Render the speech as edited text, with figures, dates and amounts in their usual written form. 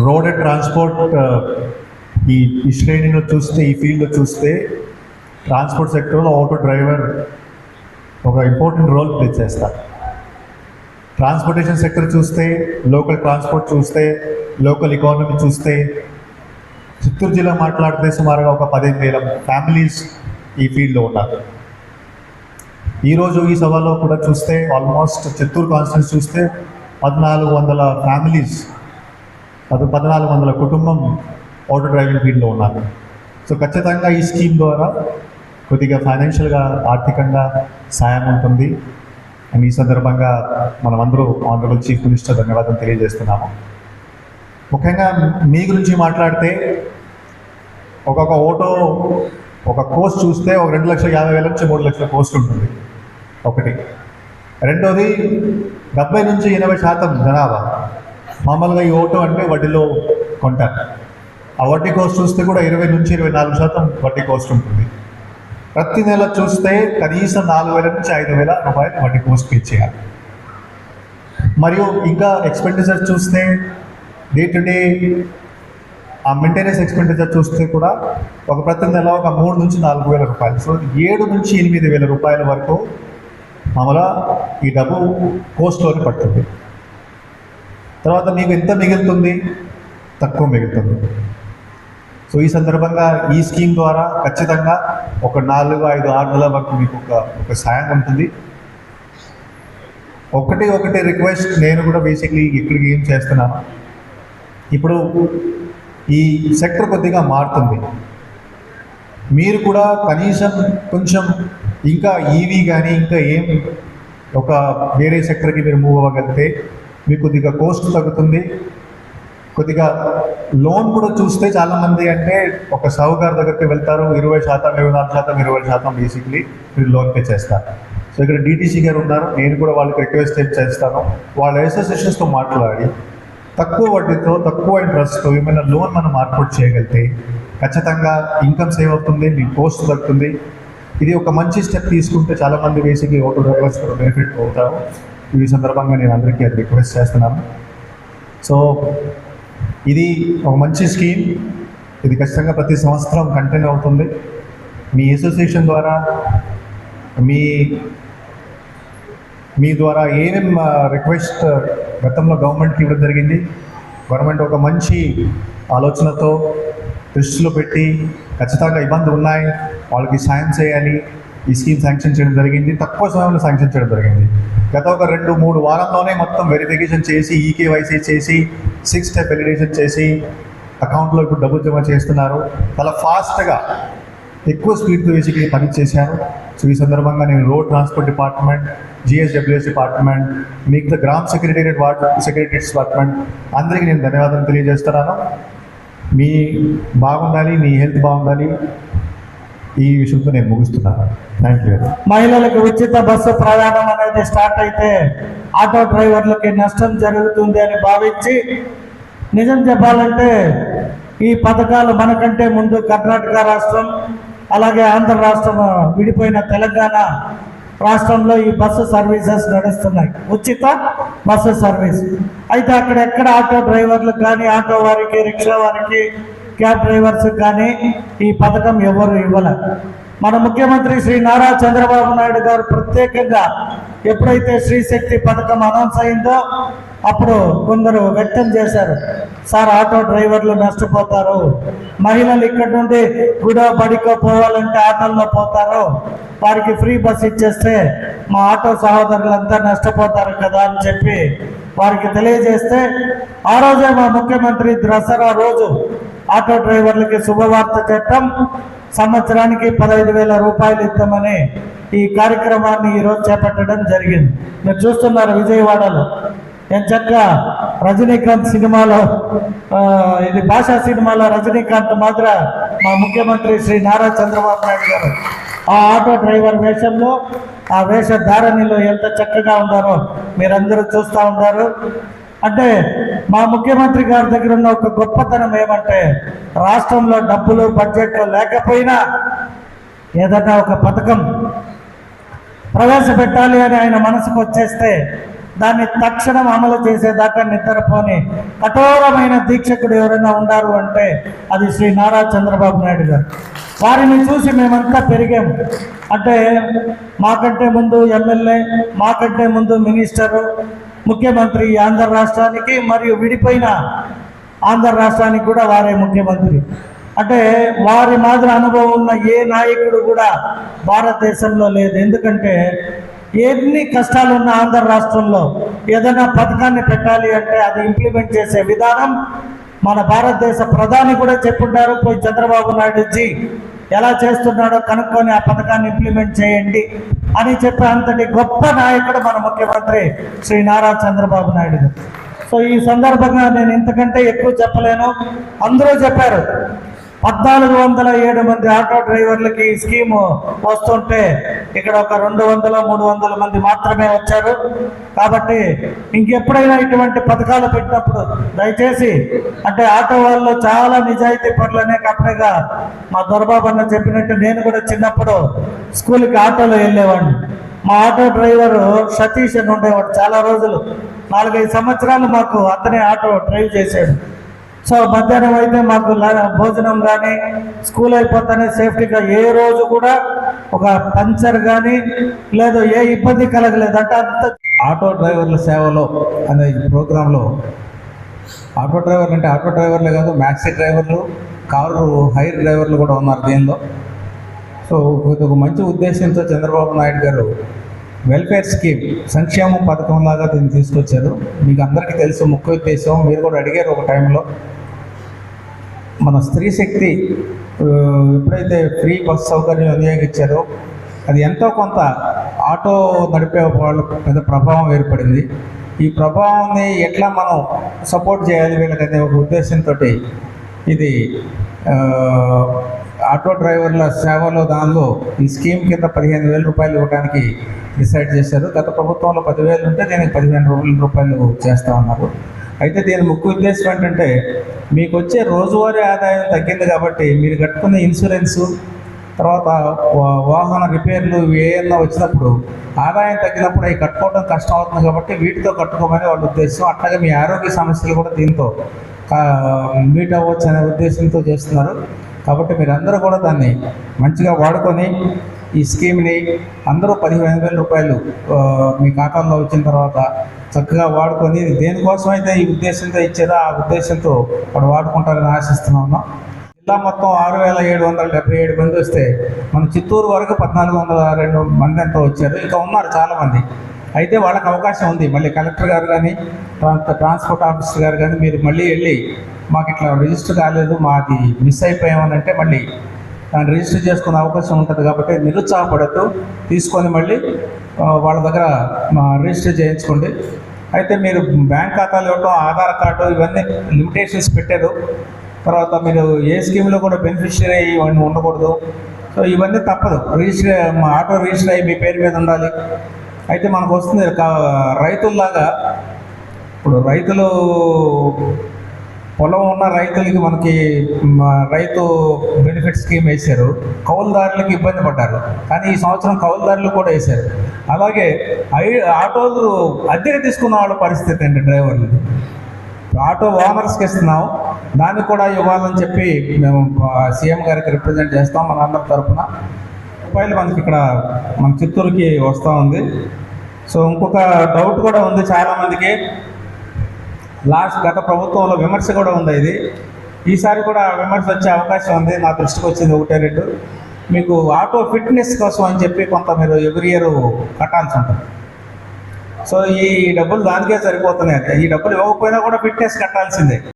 Road and transport ఈ శ్రేణిలో చూస్తే, ఈ ఫీల్డ్లో చూస్తే ట్రాన్స్పోర్ట్ సెక్టర్లో ఆటో డ్రైవర్ ఒక ఇంపార్టెంట్ రోల్ ప్లే చేస్తారు. ట్రాన్స్పోర్టేషన్ సెక్టర్ చూస్తే, లోకల్ ట్రాన్స్పోర్ట్ చూస్తే, లోకల్ ఎకానమీ చూస్తే, చిత్తూరు జిల్లా మాట్లాడితే సుమారుగా ఒక 15,000 ఫ్యామిలీస్ ఈ ఫీల్డ్లో ఉన్నారు. ఈరోజు ఈ సభలో కూడా చూస్తే ఆల్మోస్ట్ చిత్తూరు కాన్స్టిట్యూన్సీ చూస్తే 1,400 ఫ్యామిలీస్, 1,400 కుటుంబం ఆటో డ్రైవింగ్ ఫీల్డ్లో ఉన్నారు. సో ఖచ్చితంగా ఈ స్కీమ్ ద్వారా కొద్దిగా ఫైనాన్షియల్గా, ఆర్థికంగా సాయం ఉంటుంది. అండ్ ఈ సందర్భంగా మనమందరూ ఆనరబుల్ చీఫ్ మినిస్టర్ ధన్యవాదం తెలియజేస్తున్నాము. ముఖ్యంగా మీ గురించి మాట్లాడితే ఒక్కొక్క ఆటో ఒక కోస్ట్ చూస్తే ఒక 2,50,000 నుంచి 3 లక్షల కోస్ట్ ఉంటుంది ఒకటి. రెండోది 70 నుంచి 80% జనాభా మామూలుగా ఈ ఆటో అంటే వడ్డీలో కొంటారు. ఆ వడ్డీ కోస్ట్ చూస్తే కూడా 20 నుంచి 24% వడ్డీ కోస్ట్ ఉంటుంది. ప్రతి నెల చూస్తే కనీసం 4,000 నుంచి 5,000 రూపాయలు వడ్డీ కోస్ట్ పే చేయాలి. మరియు ఇంకా ఎక్స్పెండిచర్ చూస్తే డే టు డే ఆ మెయింటెనెన్స్ ఎక్స్పెండిచర్ చూస్తే కూడా ఒక ప్రతి నెల ఒక 3 నుంచి 4,000 రూపాయలు. సో 7 నుంచి 8,000 రూపాయల వరకు మామూలుగా ఈ డబ్బు కోస్ట్లోనే పడుతుంది. తర్వాత మీకు ఎంత మిగులుతుంది? తక్కువ మిగులుతుంది. సో ఈ సందర్భంగా ఈ స్కీమ్ ద్వారా ఖచ్చితంగా ఒక 4, 5, 6 నెలల వరకు మీకు ఒక సాయం ఉంటుంది. ఒకటి రిక్వెస్ట్, నేను కూడా బేసిక్లీ ఇక్కడికి ఏం చేస్తున్నాను, ఇప్పుడు ఈ సెక్టర్ కొద్దిగా మారుతుంది. మీరు కూడా కనీసం కొంచెం ఇంకా ఈవీ కానీ ఇంకా ఏం ఒక వేరే సెక్టర్కి మీరు మూవ్ అవ్వగలిగితే మీకు కొద్దిగా కోస్ట్ తగ్గుతుంది. కొద్దిగా లోన్ కూడా చూస్తే చాలామంది అంటే ఒక సాహుకారు దగ్గరికి వెళ్తారు, 20%, 24%, 20% బేసిక్లీ మీరు లోన్ పే చేస్తారు. సో ఇక్కడ డిటీసీ గారు ఉన్నారు, నేను కూడా వాళ్ళకి రిక్వెస్ట్ చేస్తాను, వాళ్ళ అసోసియేషన్స్తో మాట్లాడి తక్కువ వడ్డీతో, తక్కువ ఇంట్రెస్ట్తో ఏమైనా లోన్ మనం మార్కెట్ చేయగలిగితే ఖచ్చితంగా ఇన్కమ్ సేవ్ అవుతుంది, మీ కోస్ట్ తగ్గుతుంది. ఇది ఒక మంచి స్టెప్ తీసుకుంటే చాలామంది బేసిక్లీ ఆటో డ్రైవర్స్ కూడా బెనిఫిట్ అవుతారు. ఈ సందర్భంగా నేను అందరికీ అది రిక్వెస్ట్ చేస్తున్నాను. సో ఇది ఒక మంచి స్కీమ్, ఇది ఖచ్చితంగా ప్రతి సంవత్సరం కంటిన్యూ అవుతుంది. మీ అసోసియేషన్ ద్వారా మీ ద్వారా ఏమేం రిక్వెస్ట్ గతంలో గవర్నమెంట్కి ఇవ్వడం జరిగింది. గవర్నమెంట్ ఒక మంచి ఆలోచనతో దృష్టిలో పెట్టి ఖచ్చితంగా ఇబ్బందులు ఉన్నాయి, వాళ్ళకి సాయం చేయాలి, ఈ స్కీమ్ శాంక్షన్ చేయడం జరిగింది. తక్కువ సమయంలో శాంక్షన్ చేయడం జరిగింది. గత ఒక 2-3 వారంలోనే మొత్తం వెరిఫికేషన్ చేసి, ఈకేవైసీ చేసి, 6 స్టెప్ వెలిడేషన్ చేసి అకౌంట్లో ఇప్పుడు డబ్బులు జమ చేస్తున్నారు. చాలా ఫాస్ట్గా, ఎక్కువ స్పీడ్తో బేసిక్లీ పని చేశారు. సో ఈ సందర్భంగా నేను road transport department, GSWS department, మిగతా గ్రామ సెక్రటేరియట్, వార్డ్ సెక్రటరీస్ డిపార్ట్మెంట్ అందరికీ నేను ధన్యవాదాలు తెలియజేస్తున్నాను. మీ బాగుండాలి, మీ హెల్త్ బాగుండాలి, ఈ విషయంతో నేను ముగిస్తున్నాను. Thank you. మహిళలకు ఉచిత బస్సు ప్రయాణం అనేది స్టార్ట్ అయితే ఆటో డ్రైవర్లకి నష్టం జరుగుతుంది అని భావించి, నిజం చెప్పాలంటే ఈ పథకాలు మనకంటే ముందు కర్ణాటక రాష్ట్రం, అలాగే ఆంధ్ర రాష్ట్రం విడిపోయిన తెలంగాణ రాష్ట్రంలో ఈ బస్సు సర్వీసెస్ నడుస్తున్నాయి, ఉచిత బస్సు సర్వీస్. అయితే అక్కడెక్కడ ఆటో డ్రైవర్లకు కానీ, ఆటో వారికి, రిక్షా వారికి, క్యాబ్ డ్రైవర్స్ కానీ ఈ పథకం ఎవరు ఇవ్వలే. మన ముఖ్యమంత్రి శ్రీ నారా చంద్రబాబు నాయుడు గారు ప్రత్యేకంగా ఎప్పుడైతే శ్రీశక్తి పథకం అనౌన్స్ అయిందో అప్పుడు కొందరు వ్యక్తం చేశారు, సార్ ఆటో డ్రైవర్లు నష్టపోతారు, మహిళలు ఇక్కడ నుండి గుడో బడికో పోవాలంటే ఆటోల్లో పోతారు, వారికి ఫ్రీ బస్ ఇచ్చేస్తే మా ఆటో సహోదరులంతా నష్టపోతారు కదా అని చెప్పి వారికి తెలియజేస్తే, ఆ రోజే మా ముఖ్యమంత్రి దసరా రోజు ఆటో డ్రైవర్లకి శుభవార్త చట్టం సంవత్సరానికి 15,000 రూపాయలు ఇద్దామని ఈ కార్యక్రమాన్ని ఈరోజు చేపట్టడం జరిగింది. మీరు చూస్తున్నారు విజయవాడలో ఎంచక్కా రజనీకాంత్ సినిమాలో, ఇది భాషా సినిమాలో రజనీకాంత్ మాత్ర మా ముఖ్యమంత్రి శ్రీ నారా చంద్రబాబు నాయుడు గారు ఆ ఆటో డ్రైవర్ వేషంలో, ఆ వేషధారణిలో ఎంత చక్కగా ఉన్నారో మీరందరూ చూస్తూ ఉన్నారు. అంటే మా ముఖ్యమంత్రి గారి దగ్గర ఉన్న ఒక గొప్పతనం ఏమంటే, రాష్ట్రంలో డబ్బులు బడ్జెట్లో లేకపోయినా ఏదన్నా ఒక పథకం ప్రవేశపెట్టాలి అని ఆయన మనసుకు వచ్చేస్తే దాన్ని తక్షణం అమలు చేసేదాకా నిద్రపోని కఠోరమైన దీక్షకుడు ఎవరైనా ఉన్నారు అంటే అది శ్రీ నారా చంద్రబాబు నాయుడు గారు. వారిని చూసి మేమంతా పెరిగాము. అంటే మాకంటే ముందు ఎమ్మెల్యే, మాకంటే ముందు మినిస్టరు, ముఖ్యమంత్రి ఆంధ్ర రాష్ట్రానికి మరియు విడిపోయిన ఆంధ్ర రాష్ట్రానికి కూడా వారే ముఖ్యమంత్రి. అంటే వారి మాదిరి అనుభవం ఉన్న ఏ నాయకుడు కూడా భారతదేశంలో లేదు. ఎందుకంటే ఎన్ని కష్టాలు ఉన్న ఆంధ్ర రాష్ట్రంలో ఏదైనా పథకాన్ని పెట్టాలి అంటే అది ఇంప్లిమెంట్ చేసే విధానం మన భారతదేశ ప్రధాని కూడా చెప్పుంటారు. పోయి చంద్రబాబు నాయుడు జీ ఎలా చేస్తున్నాడో కనుక్కొని ఆ పథకాన్ని ఇంప్లిమెంట్ చేయండి అని చెప్పే అంతటి గొప్ప నాయకుడు మన ముఖ్యమంత్రి శ్రీ నారా చంద్రబాబు నాయుడు గారు. సో ఈ సందర్భంగా నేను ఇంతకంటే ఎక్కువ చెప్పలేను. అందరూ చెప్పారు 1407 మంది ఆటో డ్రైవర్లకి ఈ స్కీము వస్తుంటే ఇక్కడ ఒక 200-300 మంది మాత్రమే వచ్చారు. కాబట్టి ఇంకెప్పుడైనా ఇటువంటి పథకాలు పెట్టినప్పుడు దయచేసి అంటే ఆటో వాళ్ళు చాలా నిజాయితీ పనులనే కప్పగా మా దొరబాబు అన్న చెప్పినట్టు నేను కూడా చిన్నప్పుడు స్కూల్కి ఆటోలో వెళ్ళేవాడిని. మా ఆటో డ్రైవరు సతీష్ అని ఉండేవాడు. చాలా రోజులు 4-5 సంవత్సరాలు మాకు అతనే ఆటో డ్రైవ్ చేశాడు. సో మధ్యాహ్నం అయితే మాకు భోజనం కానీ స్కూల్ అయిపోతానే సేఫ్టీగా ఏ రోజు కూడా ఒక పంచర్ కానీ లేదు ఏ ఇబ్బంది కలగలేదు. అంటే అంత ఆటో డ్రైవర్ల సేవలో అనే ప్రోగ్రాంలో ఆటో డ్రైవర్లు అంటే ఆటో డ్రైవర్లే కాదు, మ్యాక్సీ డ్రైవర్లు, కారు హైర్ డ్రైవర్లు కూడా ఉన్నారు దీనిలో. సో ఇది ఒక మంచి ఉద్దేశంతో చంద్రబాబు నాయుడు గారు వెల్ఫేర్ స్కీమ్, సంక్షేమ పథకం లాగా దీన్ని తీసుకొచ్చారు. మీకు అందరికీ తెలుసు ముఖ్య ఉద్దేశం, మీరు కూడా అడిగారు ఒక టైంలో. మన స్త్రీ శక్తి ఎప్పుడైతే ఫ్రీ బస్ సౌకర్యం వినియోగించారో అది ఎంతో కొంత ఆటో నడిపే వాళ్ళకు పెద్ద ప్రభావం ఏర్పడింది. ఈ ప్రభావాన్ని ఎట్లా మనం సపోర్ట్ చేయాలి వీళ్ళకనే ఒక ఉద్దేశంతో ఇది ఆటో డ్రైవర్ల సేవలో దానిలో ఈ స్కీమ్ కింద 15,000 రూపాయలు ఇవ్వడానికి డిసైడ్ చేశారు. గత ప్రభుత్వంలో 10,000 ఉంటే దీనికి 15,000 రూపాయలు చేస్తూ ఉన్నారు. అయితే దీని ముఖ్య ఉద్దేశం ఏంటంటే మీకు వచ్చే రోజువారీ ఆదాయం తగ్గింది కాబట్టి మీరు కట్టుకునే ఇన్సూరెన్సు, తర్వాత వాహన రిపేర్లు ఏమన్నా వచ్చినప్పుడు ఆదాయం తగ్గినప్పుడు అవి కట్టుకోవడం కష్టం అవుతుంది కాబట్టి వీటితో కట్టుకోమని వాళ్ళ ఉద్దేశం. అట్లాగే మీ ఆరోగ్య సమస్యలు కూడా దీంతో మీట్ అవ్వచ్చు అనే ఉద్దేశంతో చేస్తున్నారు. కాబట్టి మీరందరూ కూడా దాన్ని మంచిగా వాడుకొని ఈ స్కీమ్ని అందరూ 15,000 రూపాయలు మీ ఖాతాల్లో వచ్చిన తర్వాత చక్కగా వాడుకొని దేనికోసం అయితే ఈ ఉద్దేశంతో ఇచ్చారో ఆ ఉద్దేశంతో వాడు వాడుకుంటారని ఆశిస్తున్నాము. జిల్లా మొత్తం 6,777 మంది వస్తే మన చిత్తూరు వరకు 1,402 మంది ఎంతో వచ్చారు. ఇంకా ఉన్నారు చాలామంది. అయితే వాళ్ళకి అవకాశం ఉంది. మళ్ళీ కలెక్టర్ గారు కానీ ట్రాన్స్పోర్ట్ ఆఫీసర్ గారు కానీ మీరు మళ్ళీ వెళ్ళి మాకు ఇట్లా రిజిస్టర్ కాలేదు, మాది మిస్ అయిపోయామని అంటే మళ్ళీ దాన్ని రిజిస్టర్ చేసుకునే అవకాశం ఉంటుంది. కాబట్టి నిరుత్సాహపడద్దు, తీసుకొని మళ్ళీ వాళ్ళ దగ్గర రిజిస్టర్ చేయించుకోండి. అయితే మీరు బ్యాంక్ ఖాతాలు ఇవ్వటం, ఆధార్ కార్డు ఇవన్నీ లిమిటేషన్స్ పెట్టారు. తర్వాత మీరు ఏ స్కీమ్లో కూడా బెనిఫిషియరీ ఇవన్నీ ఉండకూడదు. సో ఇవన్నీ తప్పదు. ఆటో రిజిస్టర్ అయ్యి మీ పేరు మీద ఉండాలి. అయితే మనకు వస్తుంది రైతుల్లాగా, ఇప్పుడు రైతులు పొలం ఉన్న రైతులకి మనకి రైతు బెనిఫిట్ స్కీమ్ వేశారు, కౌలుదారులకు ఇబ్బంది పడ్డారు. కానీ ఈ సంవత్సరం కౌలుదారులు కూడా వేశారు. అలాగే ఆటోలు అద్దెకి తీసుకున్న వాళ్ళ పరిస్థితి అండి, డ్రైవర్లు ఆటో ఓనర్స్కి ఇస్తున్నాం, దాన్ని కూడా ఇవ్వాలని చెప్పి మేము సీఎం గారికి రిప్రజెంట్ చేస్తాం మన అందరి తరఫున. రూపాయలు మనకి ఇక్కడ మన చిత్తూరుకి వస్తూ ఉంది. సో ఇంకొక డౌట్ కూడా ఉంది చాలామందికి. గత ప్రభుత్వంలో విమర్శ కూడా ఉంది. ఇది ఈసారి కూడా విమర్శ వచ్చే అవకాశం ఉంది. నా దృష్టికి వచ్చింది 1-2. మీకు ఆటో ఫిట్నెస్ కోసం అని చెప్పి కొంత మీరు ఎవ్రీ ఇయర్ కట్టాల్సి ఉంటుంది. సో ఈ డబ్బులు దానికే సరిపోతున్నాయి. ఈ డబ్బులు ఇవ్వకపోయినా కూడా ఫిట్నెస్ కట్టాల్సిందే.